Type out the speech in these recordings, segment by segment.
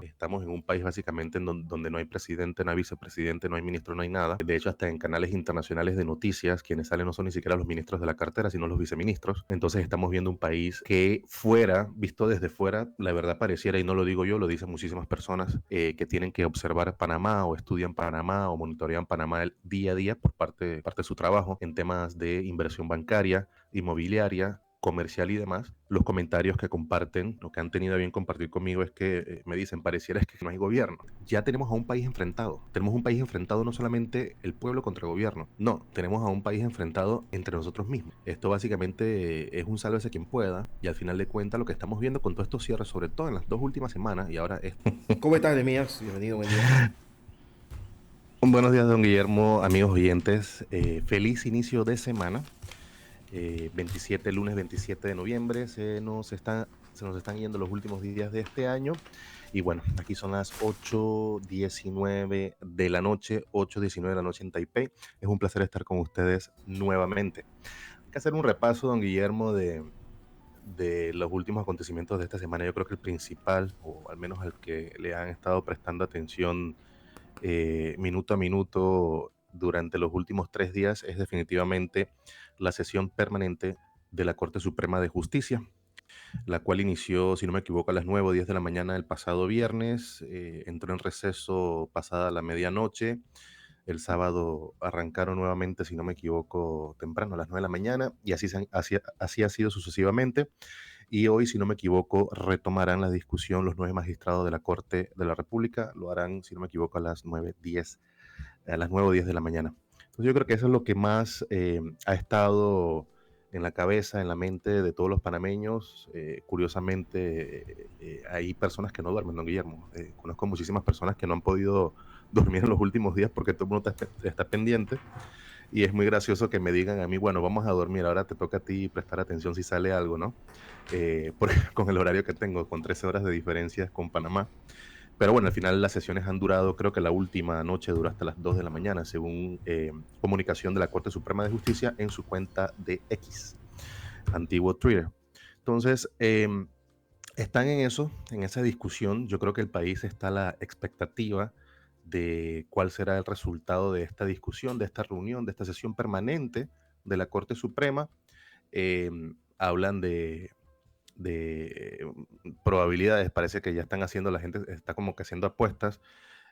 Estamos en un país básicamente donde no hay presidente, no hay vicepresidente, no hay ministro, no hay nada. De hecho, hasta en canales internacionales de noticias, quienes salen no son ni siquiera los ministros de la cartera, sino los viceministros. Entonces estamos viendo un país que visto desde fuera, la verdad pareciera, y no lo digo yo, lo dicen muchísimas personas, que tienen que observar Panamá o estudian Panamá o monitorean Panamá el día a día por parte de su trabajo en temas de inversión bancaria, inmobiliaria, comercial y demás. Los comentarios que comparten, lo que han tenido a bien compartir conmigo es que me dicen, pareciera es que no hay gobierno. Ya tenemos a un país enfrentado. Tenemos un país enfrentado no solamente el pueblo contra el gobierno, no, tenemos a un país enfrentado entre nosotros mismos. Esto básicamente es un sálvese quien pueda, y al final de cuentas lo que estamos viendo con todos estos cierres, sobre todo en las 2 últimas semanas, y ahora es... ¿Cómo estás, Nemías? Bienvenido, buen día. Buenos días, don Guillermo, amigos oyentes. Feliz inicio de semana. 27, lunes 27 de noviembre, se nos están yendo los últimos días de este año. Y bueno, aquí son las 8:19 de la noche, 8:19 de la noche en Taipei. Es un placer estar con ustedes nuevamente. Hay que hacer un repaso, don Guillermo, de los últimos acontecimientos de esta semana. Yo creo que el principal, o al menos al que le han estado prestando atención minuto a minuto durante los últimos 3 días, es definitivamente la sesión permanente de la Corte Suprema de Justicia, la cual inició, si no me equivoco, a las 9 o 10 de la mañana del pasado viernes, entró en receso pasada la medianoche. El sábado arrancaron nuevamente, si no me equivoco, temprano, a las 9 de la mañana, y así ha sido sucesivamente. Y hoy, si no me equivoco, retomarán la discusión los 9 magistrados de la Corte de la República. Lo harán, si no me equivoco, a las 9 o 10 de la mañana. Entonces yo creo que eso es lo que más ha estado en la cabeza, en la mente de todos los panameños. Curiosamente, hay personas que no duermen, don Guillermo. Conozco muchísimas personas que no han podido dormir en los últimos días porque todo el mundo está pendiente. Y es muy gracioso que me digan a mí, bueno, vamos a dormir, ahora te toca a ti prestar atención si sale algo, ¿no? Porque con el horario que tengo, con 13 horas de diferencia con Panamá. Pero bueno, al final las sesiones han durado, creo que la última noche duró hasta las 2 de la mañana, según comunicación de la Corte Suprema de Justicia en su cuenta de X, antiguo Twitter. Entonces, están en eso, en esa discusión. Yo creo que el país está a la expectativa de cuál será el resultado de esta discusión, de esta reunión, de esta sesión permanente de la Corte Suprema. Hablan de probabilidades, parece que ya están haciendo, la gente está como que haciendo apuestas,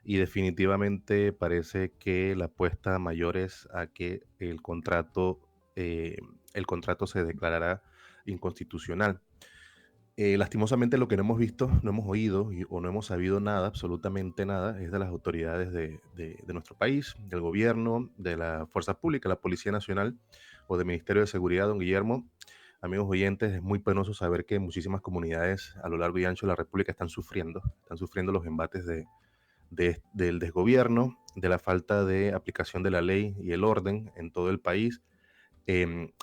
y definitivamente parece que la apuesta mayor es a que el contrato se declarará inconstitucional. Lastimosamente lo que no hemos visto, no hemos oído o no hemos sabido nada, absolutamente nada, es de las autoridades de nuestro país, del gobierno, de la fuerza pública, la Policía Nacional o del Ministerio de Seguridad, don Guillermo. Amigos oyentes, es muy penoso saber que muchísimas comunidades a lo largo y ancho de la República están sufriendo los embates del desgobierno, de la falta de aplicación de la ley y el orden en todo el país.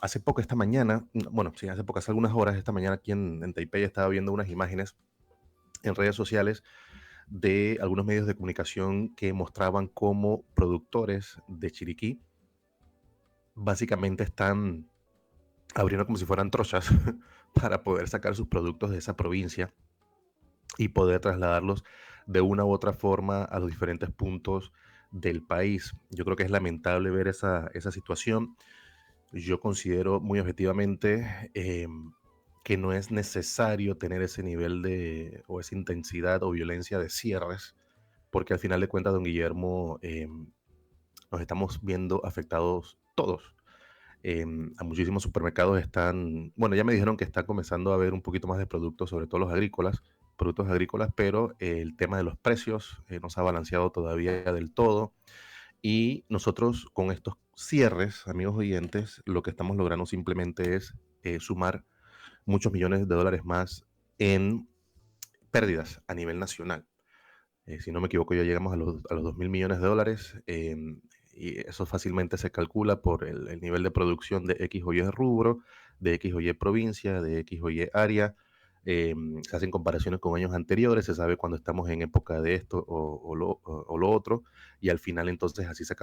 Hace poco, esta mañana, bueno, sí, hace algunas horas, esta mañana aquí en Taipei estaba viendo unas imágenes en redes sociales de algunos medios de comunicación que mostraban cómo productores de Chiriquí básicamente están abriendo como si fueran trochas para poder sacar sus productos de esa provincia y poder trasladarlos de una u otra forma a los diferentes puntos del país. Yo creo que es lamentable ver esa situación. Yo considero muy objetivamente que no es necesario tener ese nivel o esa intensidad o violencia de cierres, porque al final de cuentas, don Guillermo, nos estamos viendo afectados todos. A muchísimos supermercados bueno, ya me dijeron que está comenzando a haber un poquito más de productos, sobre todo productos agrícolas, pero el tema de los precios no se ha balanceado todavía del todo. Y nosotros con estos cierres, amigos oyentes, lo que estamos logrando simplemente es sumar muchos millones de dólares más en pérdidas a nivel nacional. Si no me equivoco, ya llegamos a los 2.000 millones de dólares, y eso fácilmente se calcula por el nivel de producción de X o Y rubro, de X o Y provincia, de X o Y área. Se hacen comparaciones con años anteriores, se sabe cuando estamos en época de esto o lo otro, y al final entonces así se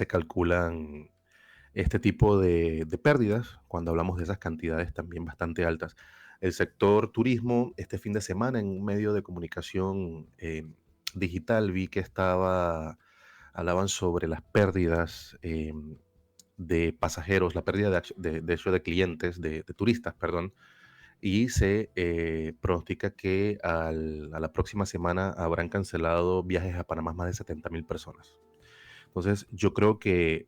calculan este tipo de pérdidas cuando hablamos de esas cantidades también bastante altas. El sector turismo, este fin de semana, en un medio de comunicación digital, vi que hablaban sobre las pérdidas de pasajeros, la pérdida de hecho de clientes, de turistas, perdón, y se pronostica que a la próxima semana habrán cancelado viajes a Panamá más de 70,000 personas. Entonces, yo creo que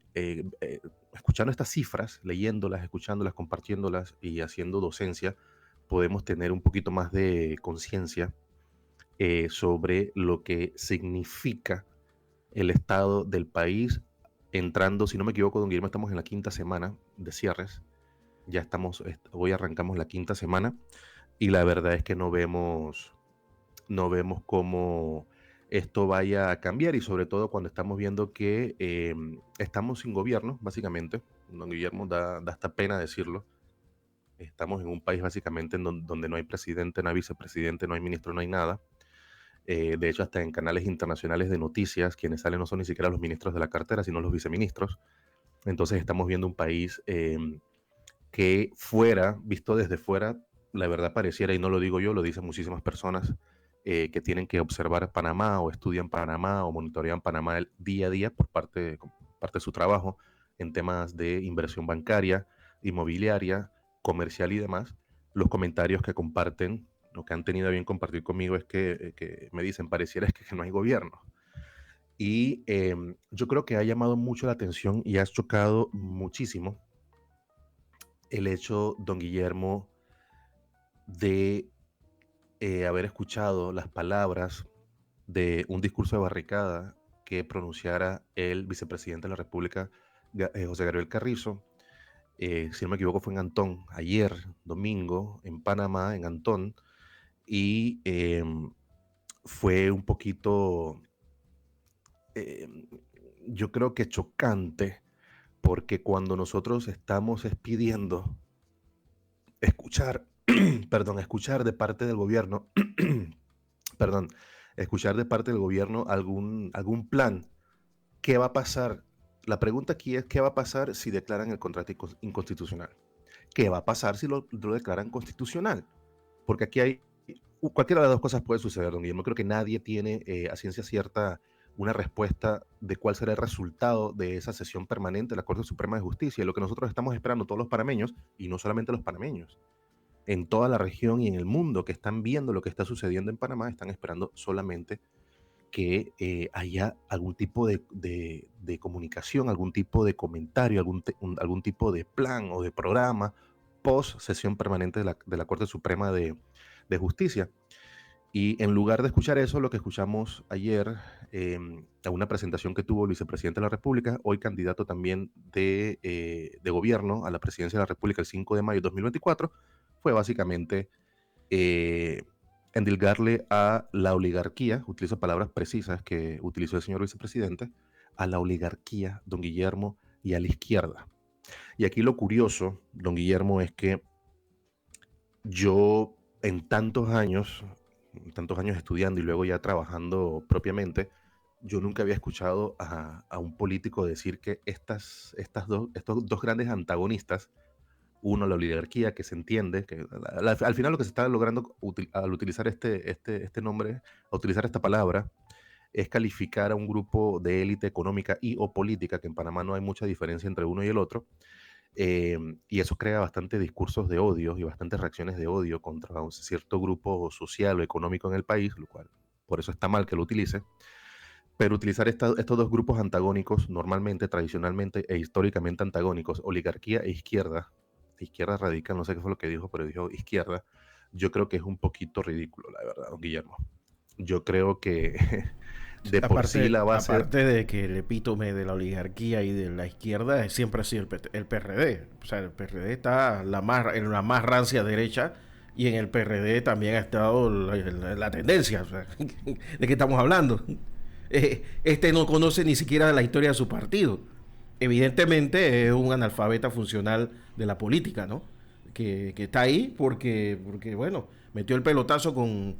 escuchando estas cifras, leyéndolas, escuchándolas, compartiéndolas y haciendo docencia, podemos tener un poquito más de conciencia sobre lo que significa el estado del país entrando, si no me equivoco, don Guillermo, estamos en la quinta semana de cierres. Ya hoy arrancamos la quinta semana y la verdad es que no vemos cómo esto vaya a cambiar y sobre todo cuando estamos viendo que estamos sin gobierno, básicamente. Don Guillermo, da hasta pena decirlo. Estamos en un país básicamente donde no hay presidente, no hay vicepresidente, no hay ministro, no hay nada. De hecho, hasta en canales internacionales de noticias, quienes salen no son ni siquiera los ministros de la cartera, sino los viceministros. Entonces estamos viendo un país que visto desde fuera, la verdad pareciera, y no lo digo yo, lo dicen muchísimas personas que tienen que observar Panamá o estudian Panamá o monitorean Panamá el día a día por parte de su trabajo en temas de inversión bancaria, inmobiliaria, comercial y demás. Los comentarios que comparten, lo que han tenido a bien compartir conmigo es que me dicen, pareciera que no hay gobierno. Y yo creo que ha llamado mucho la atención y ha chocado muchísimo el hecho, don Guillermo, de haber escuchado las palabras de un discurso de barricada que pronunciara el vicepresidente de la República, José Gabriel Carrizo. Si no me equivoco, fue en Antón, ayer, domingo, en Panamá, en Antón, y fue un poquito, yo creo que chocante, porque cuando nosotros estamos pidiendo escuchar, escuchar de parte del gobierno, perdón, escuchar de parte del gobierno algún plan. ¿Qué va a pasar? La pregunta aquí es, ¿qué va a pasar si declaran el contrato inconstitucional? ¿Qué va a pasar si lo declaran constitucional? Porque aquí cualquiera de las dos cosas puede suceder, don Guillermo. Creo que nadie tiene a ciencia cierta una respuesta de cuál será el resultado de esa sesión permanente de la Corte Suprema de Justicia. Y lo que nosotros estamos esperando, todos los panameños, y no solamente los panameños, en toda la región y en el mundo que están viendo lo que está sucediendo en Panamá, están esperando solamente que haya algún tipo de comunicación, algún tipo de comentario, algún tipo de plan o de programa post sesión permanente de la Corte Suprema de Justicia. Y en lugar de escuchar eso, lo que escuchamos ayer, a una presentación que tuvo el vicepresidente de la República, hoy candidato también de gobierno a la presidencia de la República el 5 de mayo de 2024, fue básicamente endilgarle a la oligarquía, utilizo palabras precisas que utilizó el señor vicepresidente, a la oligarquía, don Guillermo, y a la izquierda. Y aquí lo curioso, don Guillermo, es que yo en tantos años estudiando y luego ya trabajando propiamente, yo nunca había escuchado a un político decir que estos dos grandes antagonistas, uno, la oligarquía, que se entiende, que al final lo que se está logrando al utilizar este nombre, a utilizar esta palabra, es calificar a un grupo de élite económica y o política, que en Panamá no hay mucha diferencia entre uno y el otro, y eso crea bastantes discursos de odio y bastantes reacciones de odio contra un cierto grupo social o económico en el país, lo cual por eso está mal que lo utilice. Pero utilizar estos dos grupos antagónicos, normalmente, tradicionalmente e históricamente antagónicos, oligarquía e izquierda radical, no sé qué fue lo que dijo, pero dijo izquierda, yo creo que es un poquito ridículo, la verdad, don Guillermo. Yo creo que de por sí la base... Aparte de que el epítome de la oligarquía y de la izquierda siempre ha sido el PRD. O sea, el PRD está en la más rancia derecha y en el PRD también ha estado la tendencia. O sea, ¿de qué estamos hablando? Este no conoce ni siquiera la historia de su partido. Evidentemente es un analfabeta funcional de la política, ¿no? Que está ahí porque, bueno, metió el pelotazo con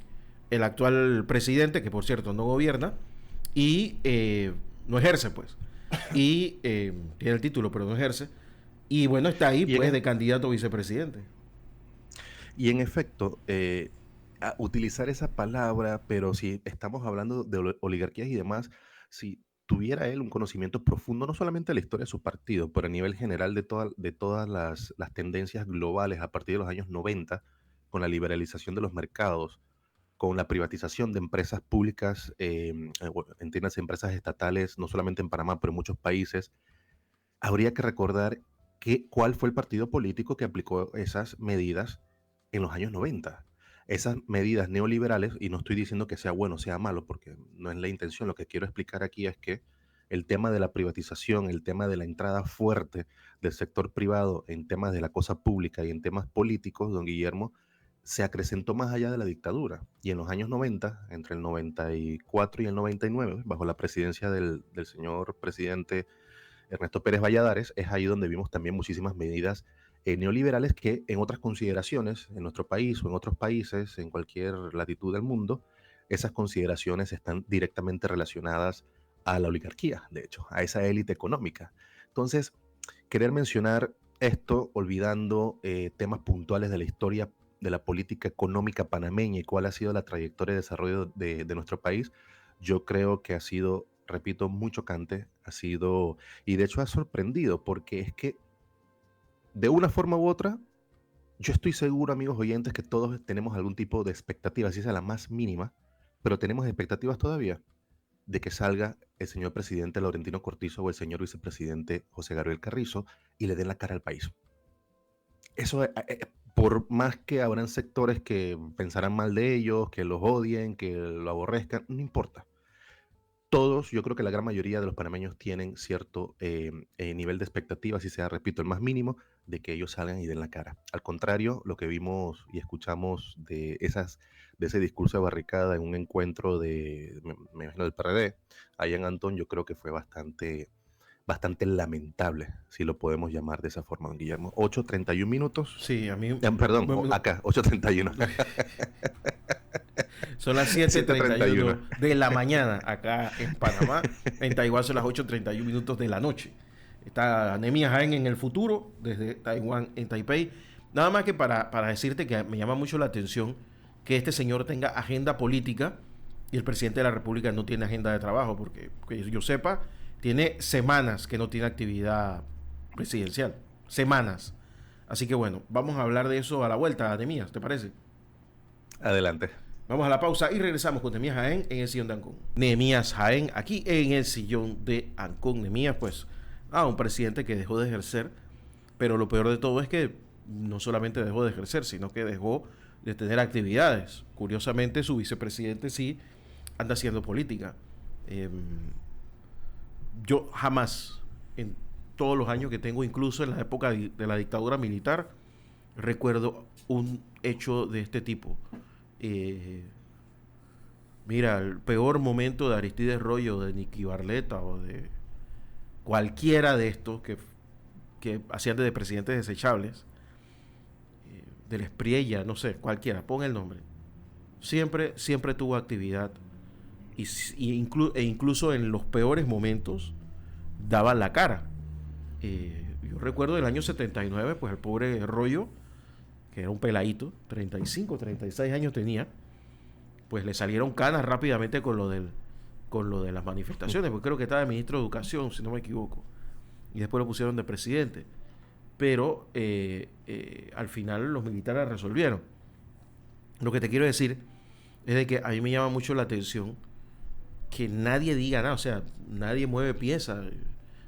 el actual presidente, que por cierto no gobierna, y no ejerce, pues. Y tiene el título, pero no ejerce. Y bueno, está ahí, pues, de candidato a vicepresidente. Y en efecto, utilizar esa palabra, pero si estamos hablando de oligarquías y demás, si tuviera él un conocimiento profundo, no solamente de la historia de su partido, pero a nivel general de todas las tendencias globales a partir de los años 90, con la liberalización de los mercados, con la privatización de empresas públicas, entiendas, empresas estatales, no solamente en Panamá, pero en muchos países, habría que recordar cuál fue el partido político que aplicó esas medidas en los años 90. Esas medidas neoliberales, y no estoy diciendo que sea bueno o sea malo, porque no es la intención, lo que quiero explicar aquí es que el tema de la privatización, el tema de la entrada fuerte del sector privado en temas de la cosa pública y en temas políticos, don Guillermo, se acrecentó más allá de la dictadura. Y en los años 90, entre el 94 y el 99, bajo la presidencia del señor presidente Ernesto Pérez Valladares, es ahí donde vimos también muchísimas medidas neoliberales que en otras consideraciones, en nuestro país o en otros países, en cualquier latitud del mundo, esas consideraciones están directamente relacionadas a la oligarquía, de hecho, a esa élite económica. Entonces, querer mencionar esto olvidando temas puntuales de la historia de la política económica panameña y cuál ha sido la trayectoria de desarrollo de nuestro país, yo creo que ha sido, repito, muy chocante, ha sido, y de hecho ha sorprendido, porque es que de una forma u otra, yo estoy seguro, amigos oyentes, que todos tenemos algún tipo de expectativa, si es la más mínima, pero tenemos expectativas todavía de que salga el señor presidente Laurentino Cortizo o el señor vicepresidente José Gabriel Carrizo y le den la cara al país. Eso, por más que habrán sectores que pensarán mal de ellos, que los odien, que lo aborrezcan, no importa. Todos, yo creo que la gran mayoría de los panameños tienen cierto nivel de expectativa, si sea, repito, el más mínimo, de que ellos salgan y den la cara. Al contrario, lo que vimos y escuchamos de ese discurso de barricada en un encuentro me imagino, del PRD, allá en Antón, yo creo que fue bastante lamentable, si lo podemos llamar de esa forma, don Guillermo. 8:31 minutos. Sí, a mí... Perdón, acá, 8:31. Son las 7:31 de la mañana acá en Panamá. En Taiwán son las 8:31 minutos de la noche. Está Nehemías Jaén en el futuro, desde Taiwán en Taipei. Nada más que para decirte que me llama mucho la atención que este señor tenga agenda política y el presidente de la República no tiene agenda de trabajo, porque que yo sepa, tiene semanas que no tiene actividad presidencial. Semanas. Así que bueno, vamos a hablar de eso a la vuelta, Nehemías, ¿te parece? Adelante. Vamos a la pausa y regresamos con Nehemías Jaén en el sillón de Ancón. Nehemías Jaén aquí en el sillón de Ancón. Nehemías, pues, un presidente que dejó de ejercer, pero lo peor de todo es que no solamente dejó de ejercer, sino que dejó de tener actividades. Curiosamente, su vicepresidente sí anda haciendo política. Yo jamás, en todos los años que tengo, incluso en la época de la dictadura militar, recuerdo un hecho de este tipo. Mira, el peor momento de Aristides Royo, de Nicky Barletta o de cualquiera de estos que hacían de presidentes desechables, del Espriella, no sé, cualquiera, pon el nombre. Siempre tuvo actividad incluso en los peores momentos daban la cara. Yo recuerdo el año 79, pues el pobre Royo, que era un peladito, 35, 36 años tenía, pues le salieron canas rápidamente con lo de las manifestaciones, porque creo que estaba de ministro de Educación, si no me equivoco, y después lo pusieron de presidente. Pero al final los militares resolvieron. Lo que te quiero decir es de que a mí me llama mucho la atención que nadie diga nada, o sea, nadie mueve pieza.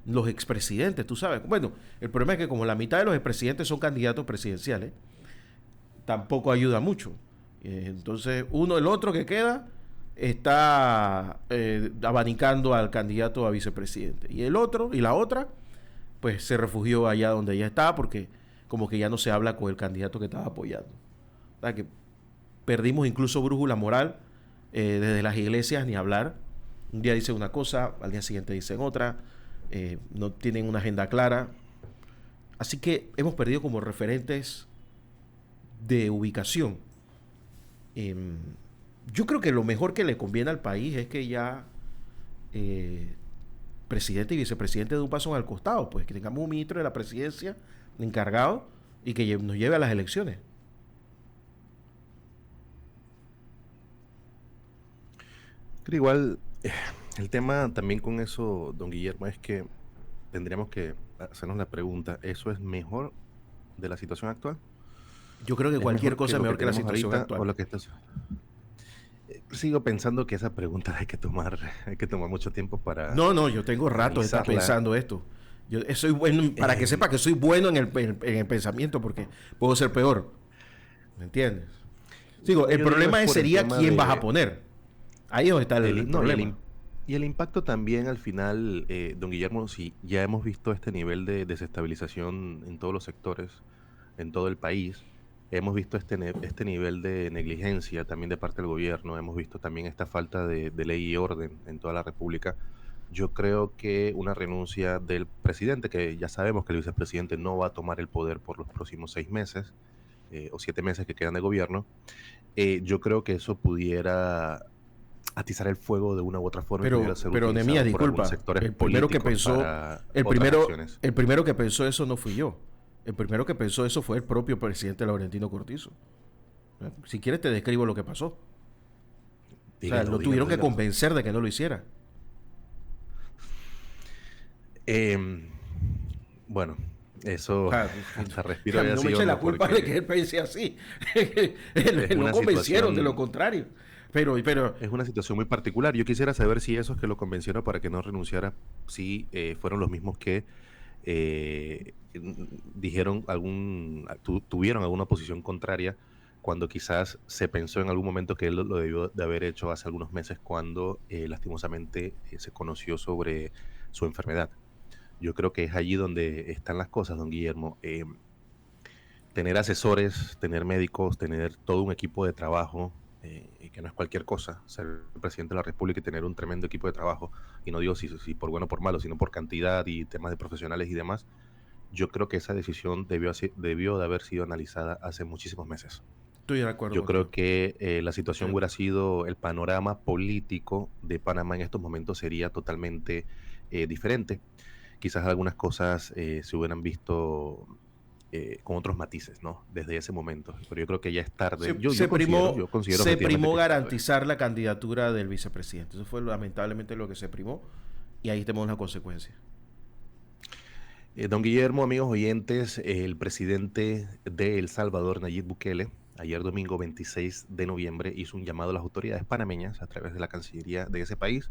Los expresidentes, tú sabes. Bueno, el problema es que como la mitad de los expresidentes son candidatos presidenciales, tampoco ayuda mucho. Entonces, el otro que queda está abanicando al candidato a vicepresidente. Y el otro, y la otra, pues se refugió allá donde ella estaba, porque como que ya no se habla con el candidato que estaba apoyando. O sea, que perdimos incluso brújula moral, desde las iglesias ni hablar. Un día dicen una cosa, al día siguiente dicen otra. No tienen una agenda clara. Así que hemos perdido como referentes de ubicación. Yo creo que lo mejor que le conviene al país es que ya presidente y vicepresidente de un paso al costado, pues que tengamos un ministro de la presidencia encargado y que nos lleve a las elecciones. Pero igual, el tema también con eso, don Guillermo, es que tendríamos que hacernos la pregunta, ¿eso es mejor de la situación actual? Yo creo que ¿Es cualquier mejor que cosa es lo que mejor que la tenemos situación ahorita o actual. lo que está? Sigo pensando que esa pregunta hay que tomar mucho tiempo para No, no, yo tengo rato de estar analizarla. pensando esto. Yo soy bueno, para que Em, sepa que soy bueno en el pensamiento, porque puedo ser peor. ¿Me entiendes? Digo, no, el yo digo es problema por el sería tema quién vas a poner. Ahí es donde está el no, problema. y el impacto también al final, don Guillermo, si ya hemos visto este nivel de desestabilización en todos los sectores, en todo el país, hemos visto este nivel de negligencia también de parte del gobierno, hemos visto también esta falta de ley y orden en toda la República. Yo creo que una renuncia del presidente, que ya sabemos que el vicepresidente no va a tomar el poder por los próximos 6 meses o 7 meses que quedan de gobierno, yo creo que eso pudiera atizar el fuego de una u otra forma y pudiera ser Pero Nemías, utilizado por algunos disculpa. sectores políticos para otras acciones. El primero que pensó eso no fui yo. El primero que pensó eso fue el propio presidente Laurentino Cortizo. Si quieres te describo lo que pasó. O sea, Dígalo, lo dígalo, tuvieron que dígalo. convencer de que no lo hiciera. Em, bueno, eso Ja, hasta a respiro mí había no me sido eche la hondo culpa de que porque él pense así. es No una convencieron, de lo situación, contrario. Pero, es una situación muy particular. Yo quisiera saber si esos que lo convencieron para que no renunciara, si fueron los mismos que dijeron tuvieron alguna posición contraria cuando quizás se pensó en algún momento que él lo debió de haber hecho hace algunos meses cuando lastimosamente se conoció sobre su enfermedad. Yo creo que es allí donde están las cosas, don Guillermo. Tener asesores, tener médicos, tener todo un equipo de trabajo, y que no es cualquier cosa, ser el presidente de la República y tener un tremendo equipo de trabajo, y no digo si por bueno o por malo, sino por cantidad y temas de profesionales y demás, yo creo que esa decisión debió de haber sido analizada hace muchísimos meses. estoy de acuerdo Yo creo contigo. que la Estoy situación de hubiera acuerdo. sido, el panorama político de Panamá en estos momentos sería totalmente diferente. Quizás algunas cosas se hubieran visto con otros matices, ¿no? Desde ese momento. Pero yo creo que ya es tarde. Yo considero Se efectivamente primó que es tarde. garantizar la candidatura del vicepresidente. Eso fue lamentablemente lo que se primó. Y ahí tenemos la consecuencia. Don Guillermo, amigos oyentes, el presidente de El Salvador, Nayib Bukele, ayer domingo 26 de noviembre hizo un llamado a las autoridades panameñas a través de la Cancillería de ese país.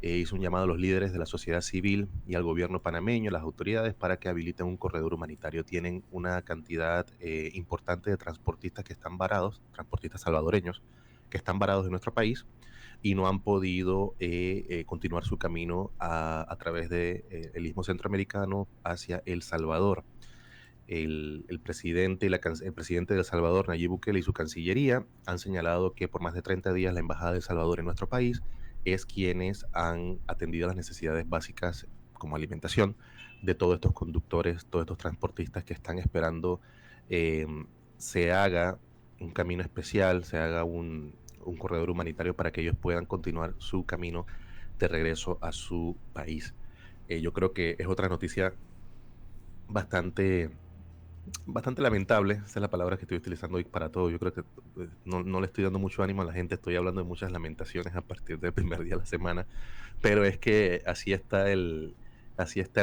Hizo un llamado a los líderes de la sociedad civil y al gobierno panameño, las autoridades, para que habiliten un corredor humanitario. Tienen una cantidad importante de transportistas que están varados, transportistas salvadoreños, que están varados en nuestro país y no han podido continuar su camino a través de, el Istmo Centroamericano hacia El Salvador. El presidente el presidente de El Salvador, Nayib Bukele, y su cancillería han señalado que por más de 30 días la Embajada de El Salvador en nuestro país es quienes han atendido las necesidades básicas como alimentación de todos estos conductores, todos estos transportistas que están esperando eh, se haga un camino especial, se haga un corredor humanitario para que ellos puedan continuar su camino de regreso a su país. Yo creo que es otra noticia bastante bastante lamentable, esa es la palabra que estoy utilizando hoy para todo. Yo creo que no le estoy dando mucho ánimo a la gente, estoy hablando de muchas lamentaciones a partir del primer día de la semana, pero es que así está el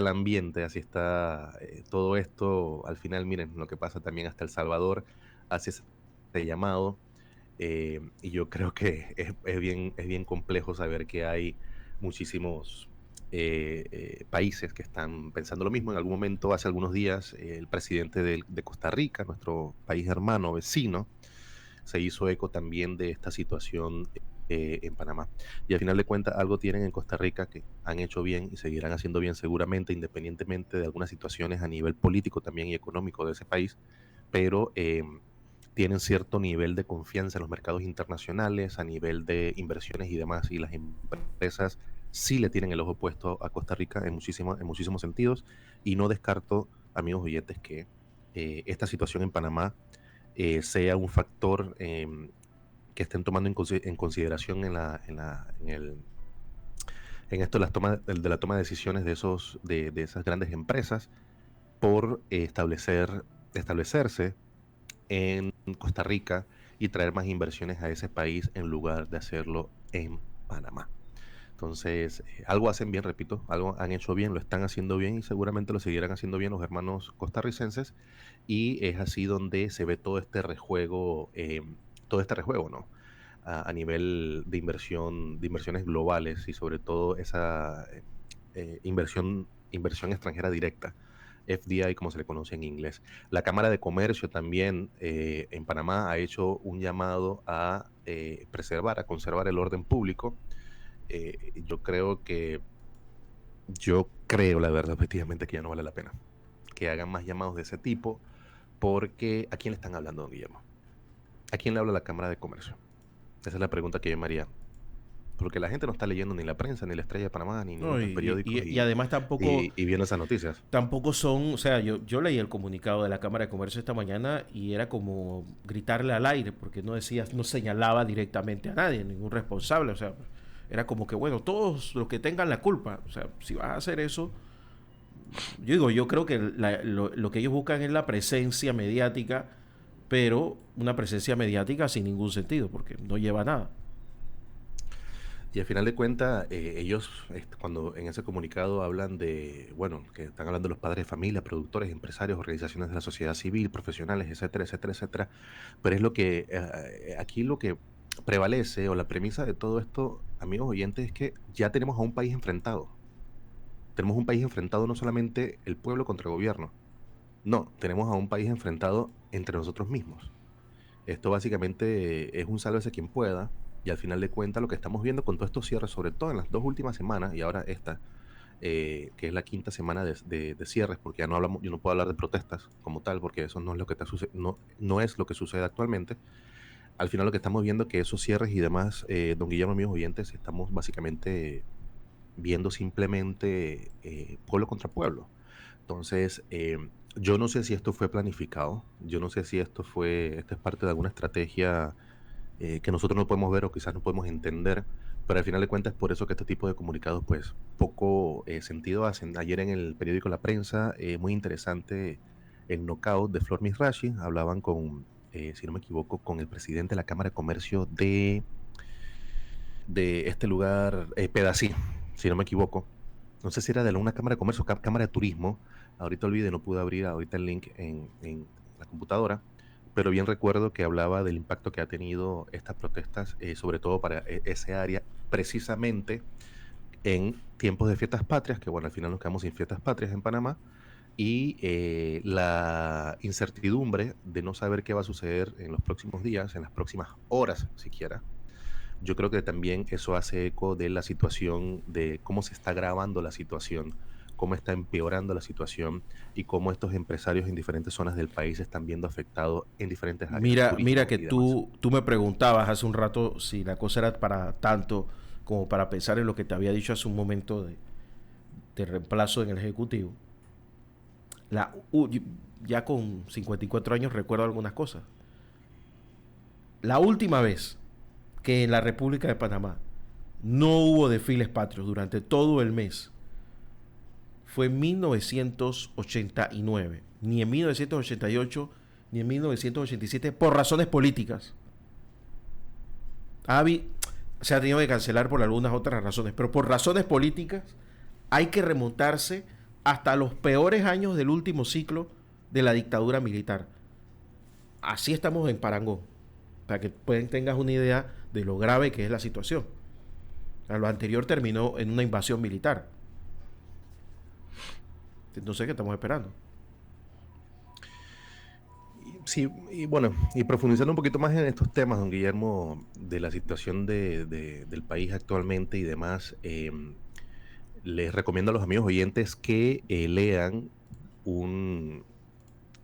ambiente, así está todo esto. Al final, miren lo que pasa también hasta El Salvador, hace ese llamado, y yo creo que es bien complejo saber que hay muchísimos países que están pensando lo mismo. En algún momento, hace algunos días, el presidente de Costa Rica, nuestro país hermano, vecino, se hizo eco también de esta situación en Panamá. Y al final de cuentas, algo tienen en Costa Rica que han hecho bien y seguirán haciendo bien seguramente, independientemente de algunas situaciones a nivel político también y económico de ese país, pero tienen cierto nivel de confianza en los mercados internacionales, a nivel de inversiones y demás, y las empresas sí le tienen el ojo puesto a Costa Rica en muchísimos sentidos, y no descarto, amigos oyentes, que esta situación en Panamá sea un factor que estén tomando en consideración en esto de, de la toma de decisiones de esas grandes empresas por establecerse en Costa Rica y traer más inversiones a ese país en lugar de hacerlo en Panamá. Entonces, algo hacen bien, repito, algo han hecho bien, lo están haciendo bien y seguramente lo seguirán haciendo bien los hermanos costarricenses. Y es así donde se ve todo este rejuego, ¿no? A nivel de inversión, de inversiones globales y sobre todo esa inversión extranjera directa, FDI como se le conoce en inglés. La Cámara de Comercio también en Panamá ha hecho un llamado a preservar, a conservar el orden público. Yo creo la verdad, efectivamente, que ya no vale la pena que hagan más llamados de ese tipo, porque ¿a quién le están hablando, don Guillermo? ¿A quién le habla la Cámara de Comercio? Esa es la pregunta que yo me haría. Porque la gente no está leyendo ni la prensa, ni la Estrella de Panamá, ni No, otros periódicos y además tampoco, y viendo esas noticias. tampoco son, o sea, yo leí el comunicado de la Cámara de Comercio esta mañana y era como gritarle al aire, porque no decía, no señalaba directamente a nadie, ningún responsable, o sea, era como que, bueno, todos los que tengan la culpa, o sea, si vas a hacer eso, yo digo, yo creo que lo que ellos buscan es la presencia mediática, pero una presencia mediática sin ningún sentido, porque no lleva a nada. Y al final de cuentas, ellos, cuando en ese comunicado hablan de, bueno, que están hablando de los padres de familia, productores, empresarios, organizaciones de la sociedad civil, profesionales, etcétera, etcétera, etcétera. Pero es lo que, aquí lo que prevalece o la premisa de todo esto, amigos oyentes, es que ya tenemos a un país enfrentado. Tenemos un país enfrentado no solamente el pueblo contra el gobierno, no, tenemos a un país enfrentado entre nosotros mismos. Esto básicamente es un sálvese quien pueda, y al final de cuentas lo que estamos viendo con todos estos cierres, sobre todo en las dos últimas semanas y ahora esta, que es la quinta semana de cierres, porque ya no hablamos, yo no puedo hablar de protestas como tal, porque eso no es lo que no es lo que sucede actualmente. Al final lo que estamos viendo que esos cierres y demás, don Guillermo, amigos oyentes, estamos básicamente viendo simplemente pueblo contra pueblo. Entonces, yo no sé si esto fue planificado, yo no sé si esto es parte de alguna estrategia que nosotros no podemos ver o quizás no podemos entender, pero al final de cuentas es por eso que este tipo de comunicados pues poco sentido hacen. Ayer en el periódico La Prensa, muy interesante, el knockout de Flor Misrachi, hablaban con, si no me equivoco, con el presidente de la Cámara de Comercio de este lugar, Pedací, si no me equivoco. No sé si era de una Cámara de Comercio o Cámara de Turismo. Ahorita olvidé, no pude abrir ahorita el link en la computadora, pero bien recuerdo que hablaba del impacto que ha tenido estas protestas, sobre todo para ese área, precisamente en tiempos de fiestas patrias, que bueno, al final nos quedamos sin fiestas patrias en Panamá, y la incertidumbre de no saber qué va a suceder en los próximos días, en las próximas horas siquiera. Yo creo que también eso hace eco de la situación, de cómo se está agravando la situación, cómo está empeorando la situación y cómo estos empresarios en diferentes zonas del país se están viendo afectados en diferentes áreas, Mira turismo que y demás. tú me preguntabas hace un rato si la cosa era para tanto como para pensar en lo que te había dicho hace un momento de reemplazo en el Ejecutivo. La, u- ya con 54 años recuerdo algunas cosas. La última vez que en la República de Panamá no hubo desfiles patrios durante todo el mes fue en 1989, ni en 1988, ni en 1987, por razones políticas. Avi se ha tenido que cancelar por algunas otras razones, pero por razones políticas hay que remontarse hasta los peores años del último ciclo de la dictadura militar. Así estamos en Parangón, para que tengas una idea de lo grave que es la situación. Lo anterior terminó en una invasión militar. Entonces, ¿qué estamos esperando? Sí, y bueno, y profundizando un poquito más en estos temas, don Guillermo, de la situación del país actualmente y demás, les recomiendo a los amigos oyentes que lean un,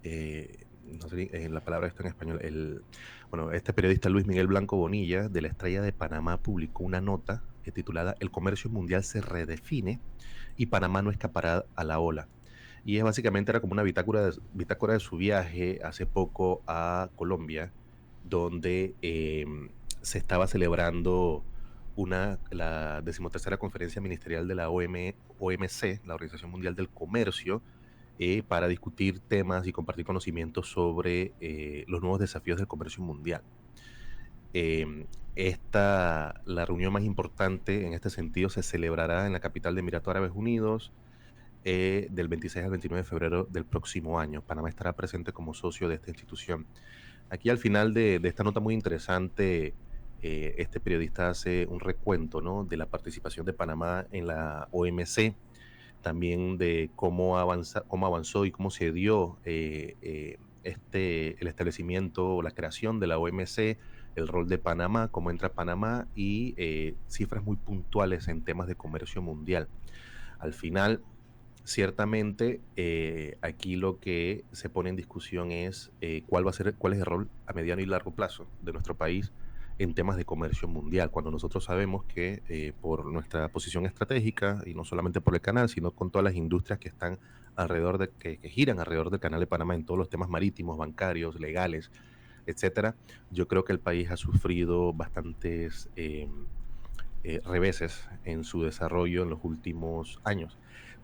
no sé la palabra está en español, bueno, este periodista Luis Miguel Blanco Bonilla de la Estrella de Panamá publicó una nota titulada El comercio mundial se redefine y Panamá no escapará a la ola. Y es básicamente era como una bitácora de su viaje hace poco a Colombia, donde se estaba celebrando la decimotercera conferencia ministerial de la OMC, la Organización Mundial del Comercio, para discutir temas y compartir conocimientos sobre los nuevos desafíos del comercio mundial. Em, la reunión más importante en este sentido se celebrará en la capital de Emiratos Árabes Unidos del 26 al 29 de febrero del próximo año. Panamá estará presente como socio de esta institución. Aquí al final de esta nota muy interesante, este periodista hace un recuento, ¿no?, de la participación de Panamá en la OMC, también de cómo avanzó y cómo se dio el establecimiento o la creación de la OMC, el rol de Panamá, cómo entra Panamá y cifras muy puntuales en temas de comercio mundial. Al final, ciertamente, aquí lo que se pone en discusión es cuál es el rol a mediano y largo plazo de nuestro país en temas de comercio mundial, cuando nosotros sabemos que por nuestra posición estratégica, y no solamente por el canal, sino con todas las industrias que están que giran alrededor del canal de Panamá en todos los temas marítimos, bancarios, legales, etcétera, yo creo que el país ha sufrido bastantes reveses en su desarrollo en los últimos años.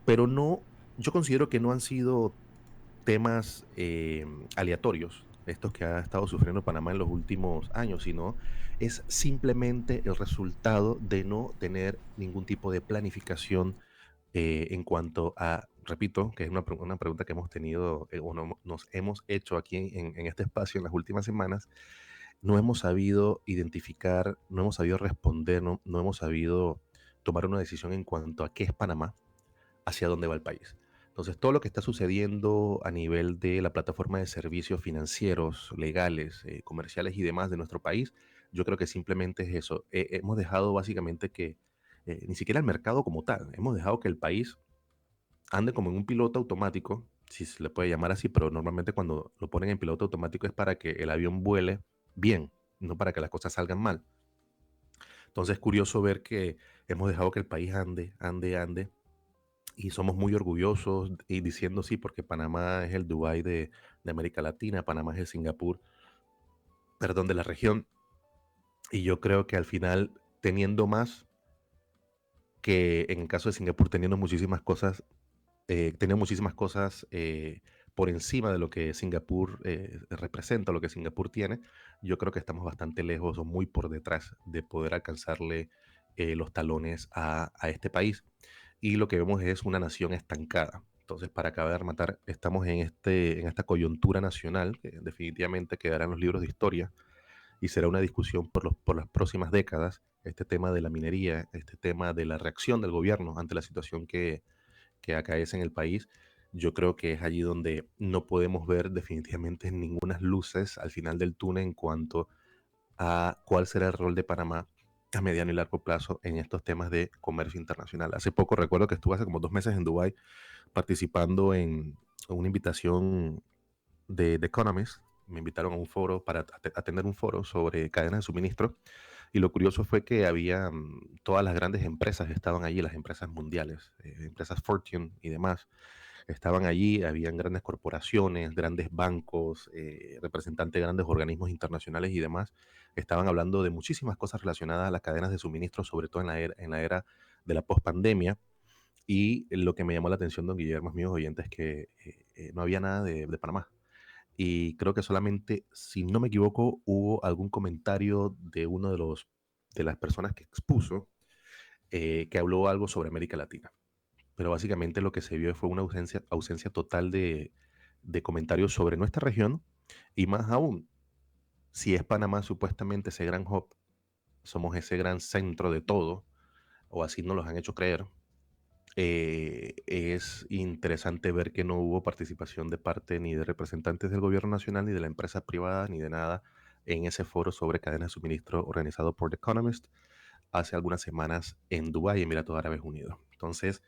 Pero no, yo considero que no han sido temas aleatorios, estos que ha estado sufriendo Panamá en los últimos años, sino es simplemente el resultado de no tener ningún tipo de planificación en cuanto a, repito, que es una pregunta que hemos tenido o nos hemos hecho aquí en este espacio en las últimas semanas. No hemos sabido identificar, no hemos sabido responder, no hemos sabido tomar una decisión en cuanto a qué es Panamá, hacia dónde va el país. Entonces, todo lo que está sucediendo a nivel de la plataforma de servicios financieros, legales, comerciales y demás de nuestro país, yo creo que simplemente es eso. Hemos dejado básicamente que ni siquiera el mercado como tal, hemos dejado que el país ande como en un piloto automático, si se le puede llamar así, pero normalmente cuando lo ponen en piloto automático es para que el avión vuele bien, no para que las cosas salgan mal. Entonces es curioso ver que hemos dejado que el país ande, y somos muy orgullosos y diciendo sí, porque Panamá es el Dubái de América Latina, Panamá es el Singapur, perdón, de la región. Y yo creo que al final, teniendo más que en el caso de Singapur, teniendo muchísimas cosas por encima de lo que Singapur representa, lo que Singapur tiene, yo creo que estamos bastante lejos o muy por detrás de poder alcanzarle los talones a este país. Y lo que vemos es una nación estancada. Entonces, para acabar de rematar, estamos en esta coyuntura nacional que definitivamente quedará en los libros de historia y será una discusión por las próximas décadas, este tema de la minería, este tema de la reacción del gobierno ante la situación que acaece en el país. Yo creo que es allí donde no podemos ver definitivamente ninguna luces al final del túnel en cuanto a cuál será el rol de Panamá a mediano y largo plazo en estos temas de comercio internacional. Hace poco recuerdo que estuve hace como 2 meses en Dubái participando en una invitación de The Economist. Me invitaron a un foro para atender un foro sobre cadenas de suministro, y lo curioso fue que había todas las grandes empresas estaban allí, las empresas mundiales, empresas Fortune y demás, estaban allí, habían grandes corporaciones, grandes bancos, representantes de grandes organismos internacionales y demás, estaban hablando de muchísimas cosas relacionadas a las cadenas de suministro, sobre todo en la era de la pospandemia. Y lo que me llamó la atención, don Guillermo, amigos oyentes, es que no había nada de Panamá. Y creo que solamente, si no me equivoco, hubo algún comentario de uno de las personas que expuso, que habló algo sobre América Latina. Pero básicamente lo que se vio fue una ausencia total de comentarios sobre nuestra región, y más aún, si es Panamá supuestamente ese gran hub, somos ese gran centro de todo, o así nos los han hecho creer. Es interesante ver que no hubo participación de parte ni de representantes del gobierno nacional, ni de la empresa privada, ni de nada en ese foro sobre cadenas de suministro organizado por The Economist hace algunas semanas en Dubái, Emiratos Árabes Unidos. Entonces,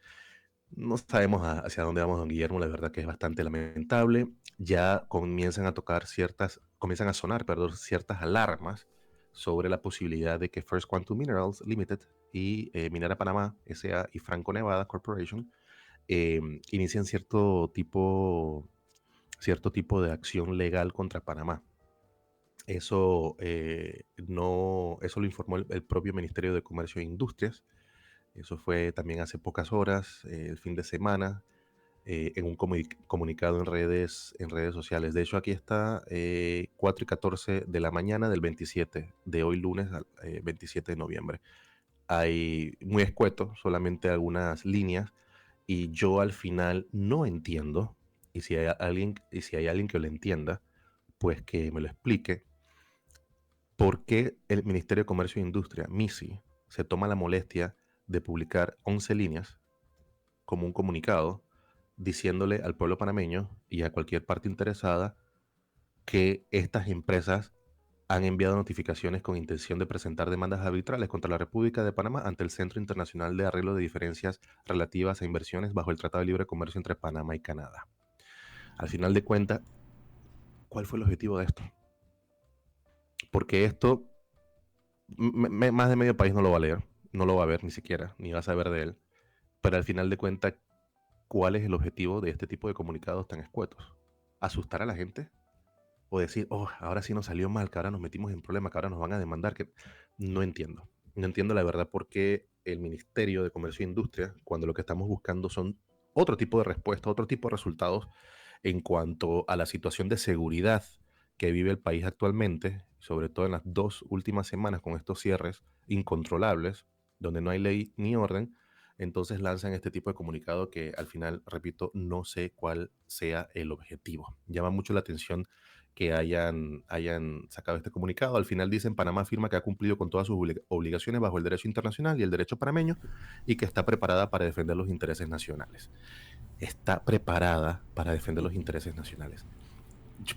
no sabemos hacia dónde vamos, don Guillermo. La verdad que es bastante lamentable. Ya comienzan a sonar, perdón, ciertas alarmas sobre la posibilidad de que First Quantum Minerals Limited y Minera Panamá S.A. y Franco Nevada Corporation eh, inician cierto tipo de acción legal contra Panamá. Eso, no, eso lo informó el propio Ministerio de Comercio e Industrias. Eso fue también hace pocas horas, el fin de semana. en un comunicado en redes sociales. De hecho, aquí está 4:14 de la mañana del 27, de hoy lunes, 27 de noviembre. Hay muy escueto, solamente algunas líneas, y yo al final no entiendo, y si hay alguien que lo entienda, pues que me lo explique, por qué el Ministerio de Comercio e Industria, MISI, se toma la molestia de publicar 11 líneas como un comunicado diciéndole al pueblo panameño y a cualquier parte interesada que estas empresas han enviado notificaciones con intención de presentar demandas arbitrales contra la República de Panamá ante el Centro Internacional de Arreglo de Diferencias relativas a inversiones bajo el Tratado de Libre Comercio entre Panamá y Canadá. Al final de cuentas, ¿cuál fue el objetivo de esto? Porque esto, más de medio país no lo va a leer, no lo va a ver ni siquiera, ni va a saber de él. Pero al final de cuentas, ¿cuál es el objetivo de este tipo de comunicados tan escuetos? ¿Asustar a la gente? ¿O decir, oh, ahora sí nos salió mal, que ahora nos metimos en problemas, que ahora nos van a demandar? Que no entiendo. No entiendo la verdad por qué el Ministerio de Comercio e Industria, cuando lo que estamos buscando son otro tipo de respuesta, otro tipo de resultados en cuanto a la situación de seguridad que vive el país actualmente, sobre todo en las 2 últimas semanas con estos cierres incontrolables, donde no hay ley ni orden. Entonces lanzan este tipo de comunicado que al final, repito, no sé cuál sea el objetivo. Llama mucho la atención que hayan sacado este comunicado. Al final dicen: Panamá afirma que ha cumplido con todas sus obligaciones bajo el derecho internacional y el derecho panameño, y que está preparada para defender los intereses nacionales. Está preparada para defender los intereses nacionales.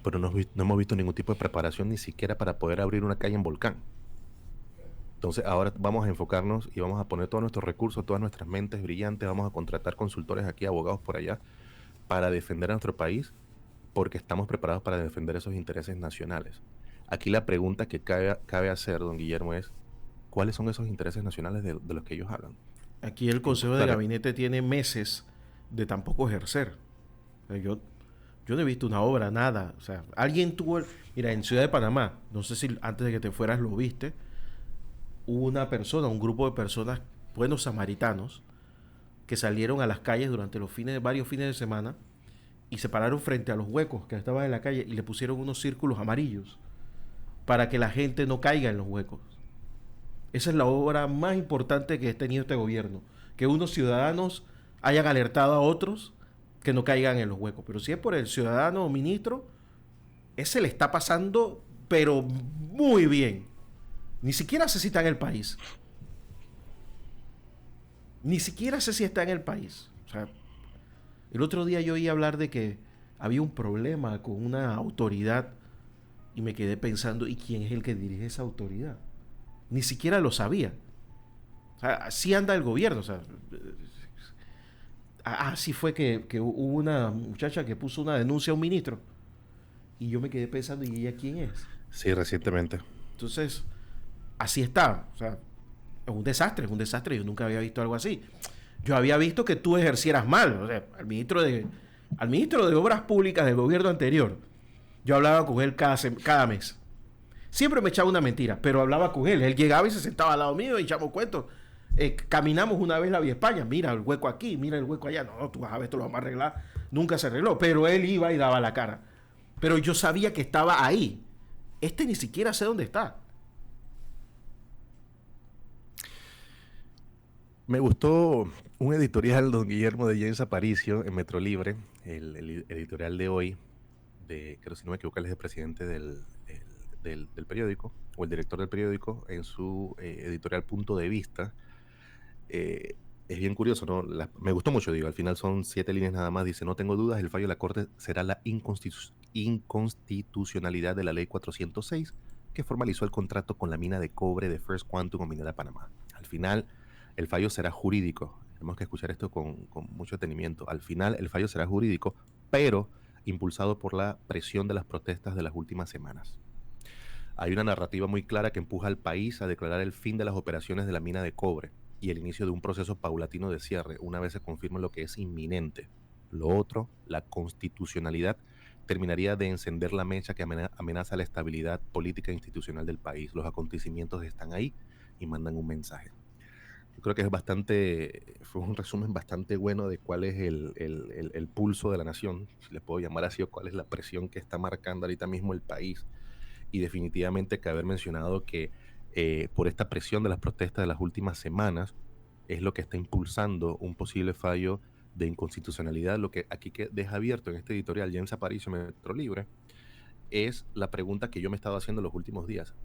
Pero no hemos visto ningún tipo de preparación, ni siquiera para poder abrir una calle en Volcán. Entonces ahora vamos a enfocarnos y vamos a poner todos nuestros recursos, todas nuestras mentes brillantes, vamos a contratar consultores aquí, abogados por allá, para defender a nuestro país, porque estamos preparados para defender esos intereses nacionales. Aquí la pregunta que cabe hacer, don Guillermo, es: ¿cuáles son esos intereses nacionales de los que ellos hablan? Aquí el Consejo de Gabinete tiene meses de tampoco ejercer. Yo no he visto una obra, nada. O sea, alguien tuvo... Mira, en Ciudad de Panamá, no sé si antes de que te fueras lo viste, hubo una persona, un grupo de personas, buenos samaritanos, que salieron a las calles durante varios fines de semana y se pararon frente a los huecos que estaban en la calle y le pusieron unos círculos amarillos para que la gente no caiga en los huecos. Esa es la obra más importante que ha tenido este gobierno. Que unos ciudadanos hayan alertado a otros que no caigan en los huecos. Pero si es por el ciudadano o ministro, ese le está pasando, pero muy bien. Ni siquiera sé si está en el país. Ni siquiera sé si está en el país. O sea, el otro día yo oí hablar de que había un problema con una autoridad y me quedé pensando, ¿y quién es el que dirige esa autoridad? Ni siquiera lo sabía. O sea, así anda el gobierno. O sea, así fue que hubo una muchacha que puso una denuncia a un ministro. Y yo me quedé pensando, ¿y ella quién es? Sí, recientemente. Entonces, así está. O sea, es un desastre, es un desastre. Yo nunca había visto algo así. Yo había visto que tú ejercieras mal. O sea, al ministro de Obras Públicas del gobierno anterior, yo hablaba con él cada mes. Siempre me echaba una mentira, pero hablaba con él. Él llegaba y se sentaba al lado mío y echamos cuentos. Caminamos una vez la Vía España. Mira el hueco aquí, mira el hueco allá. No, tú vas a ver, esto lo vamos a arreglar. Nunca se arregló, pero él iba y daba la cara. Pero yo sabía que estaba ahí. Este ni siquiera sé dónde está. Me gustó un editorial, don Guillermo, de James Aparicio en Metro Libre, el editorial de hoy, creo, si no me equivoco, él es el presidente del periódico, o el director del periódico, en su editorial Punto de Vista. Es bien curioso, ¿no? Me gustó mucho, digo, al final son 7 líneas nada más. Dice: no tengo dudas, el fallo de la Corte será la inconstitucionalidad de la Ley 406, que formalizó el contrato con la mina de cobre de First Quantum o Minera Panamá. Al final, el fallo será jurídico. Tenemos que escuchar esto con mucho detenimiento. Al final, el fallo será jurídico, pero impulsado por la presión de las protestas de las últimas semanas. Hay una narrativa muy clara que empuja al país a declarar el fin de las operaciones de la mina de cobre y el inicio de un proceso paulatino de cierre, una vez se confirme lo que es inminente. Lo otro, la constitucionalidad, terminaría de encender la mecha que amenaza la estabilidad política e institucional del país. Los acontecimientos están ahí y mandan un mensaje. Yo creo que fue un resumen bastante bueno de cuál es el pulso de la nación, si le puedo llamar así, o cuál es la presión que está marcando ahorita mismo el país. Y definitivamente que haber mencionado que por esta presión de las protestas de las últimas semanas es lo que está impulsando un posible fallo de inconstitucionalidad. Lo que aquí que deja abierto en este editorial James Aparicio, Metro Libre, es la pregunta que yo me he estado haciendo los últimos días.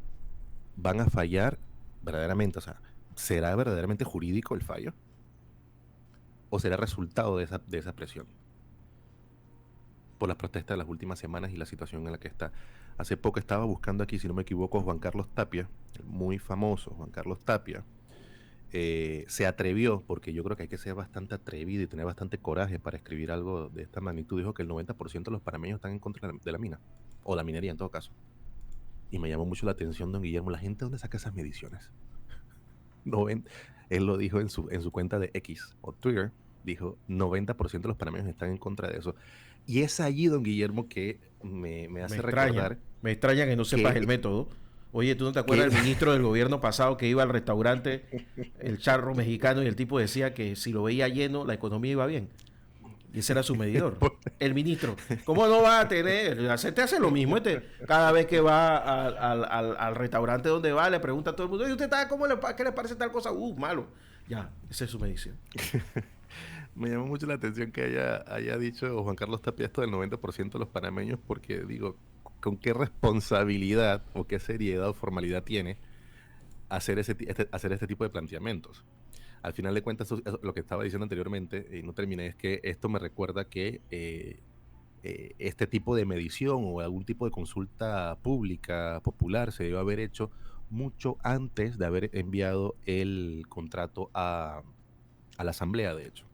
¿Van a fallar verdaderamente? O sea, ¿será verdaderamente jurídico el fallo? ¿O será resultado de esa presión? Por las protestas de las últimas semanas y la situación en la que está. Hace poco estaba buscando aquí, si no me equivoco, Juan Carlos Tapia, el muy famoso Juan Carlos Tapia, se atrevió, porque yo creo que hay que ser bastante atrevido y tener bastante coraje para escribir algo de esta magnitud. Dijo que el 90% de los panameños están en contra de la mina, o la minería en todo caso. Y me llamó mucho la atención, don Guillermo, la gente, ¿dónde saca esas mediciones? Él lo dijo en su cuenta de X o Twitter, dijo 90% de los panameños están en contra de eso. Y es allí, don Guillermo, que me hace recordar. Me extraña que no sepas el método. Oye, ¿tú no te acuerdas del ministro del gobierno pasado que iba al restaurante, el charro mexicano, y el tipo decía que si lo veía lleno, la economía iba bien? Y ese era su medidor. El ministro. ¿Cómo no va a tener? Te hace lo mismo. Cada vez que va al restaurante donde va, le pregunta a todo el mundo, ¿y usted está, qué le parece tal cosa? Malo. Ya, esa es su medición. Me llamó mucho la atención que haya dicho Juan Carlos Tapia esto del 90% de los panameños, porque digo, ¿con qué responsabilidad o qué seriedad o formalidad tiene hacer este tipo de planteamientos? Al final de cuentas, lo que estaba diciendo anteriormente, y no terminé, es que esto me recuerda que este tipo de medición o algún tipo de consulta pública, popular, se debe haber hecho mucho antes de haber enviado el contrato a la asamblea, de hecho.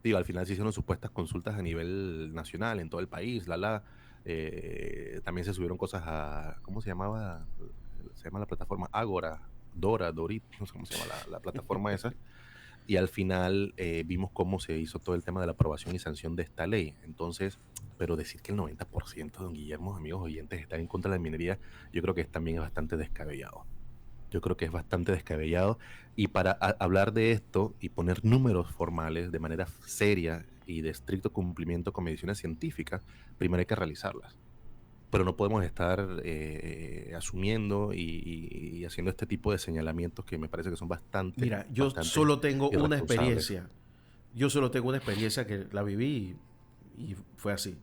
Digo, al final se hicieron supuestas consultas a nivel nacional, en todo el país, también se subieron cosas a, ¿cómo se llamaba? Se llama la plataforma Ágora, Dorit, no sé cómo se llama la plataforma esa. Y al final vimos cómo se hizo todo el tema de la aprobación y sanción de esta ley. Entonces, pero decir que el 90%, don Guillermo, amigos oyentes, están en contra de la minería, yo creo que también es bastante descabellado. Yo creo que es bastante descabellado. Y para hablar de esto y poner números formales de manera seria y de estricto cumplimiento con mediciones científicas, primero hay que realizarlas. Pero no podemos estar asumiendo y haciendo este tipo de señalamientos que me parece que son bastante. Mira, yo solo tengo una experiencia. Yo solo tengo una experiencia que la viví y fue así.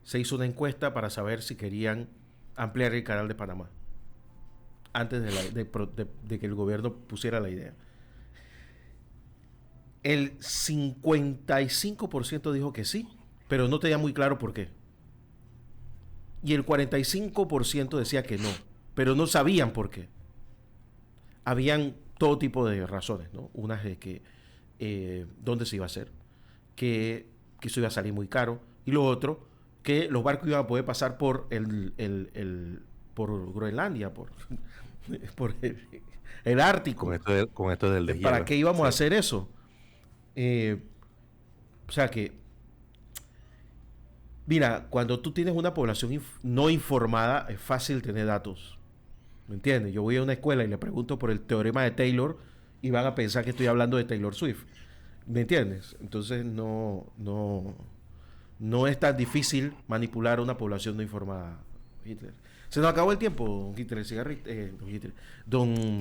Se hizo una encuesta para saber si querían ampliar el canal de Panamá antes de que el gobierno pusiera la idea. El 55% dijo que sí, pero no tenía muy claro por qué. Y el 45% decía que no, pero no sabían por qué. Habían todo tipo de razones, ¿no? Unas de que dónde se iba a hacer, que eso iba a salir muy caro, y lo otro, que los barcos iban a poder pasar por por Groenlandia, por el Ártico. Con esto del deshielo. ¿Para qué íbamos a hacer eso? O sea que, mira, cuando tú tienes una población no informada, es fácil tener datos. ¿Me entiendes? Yo voy a una escuela y le pregunto por el teorema de Taylor y van a pensar que estoy hablando de Taylor Swift. ¿Me entiendes? Entonces no es tan difícil manipular a una población no informada, Hitler. Se nos acabó el tiempo, don Hitler, don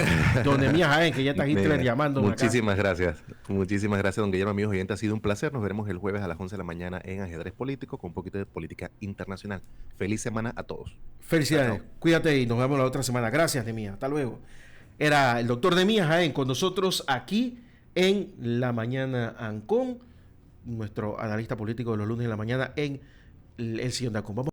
Nemías Jaén, que ya está Hitler llamando. Muchísimas gracias, don Guillermo, amigos oyentes, ha sido un placer. Nos veremos el jueves a las 11 de la mañana en Ajedrez Político con un poquito de política internacional. Feliz semana a todos. Felicidades, cuídate y nos vemos la otra semana. Gracias, Nemías, hasta luego. Era el doctor Nemías Jaén con nosotros aquí en La Mañana Ancon, nuestro analista político de los lunes de la mañana en El Sillón de Ancon. Vamos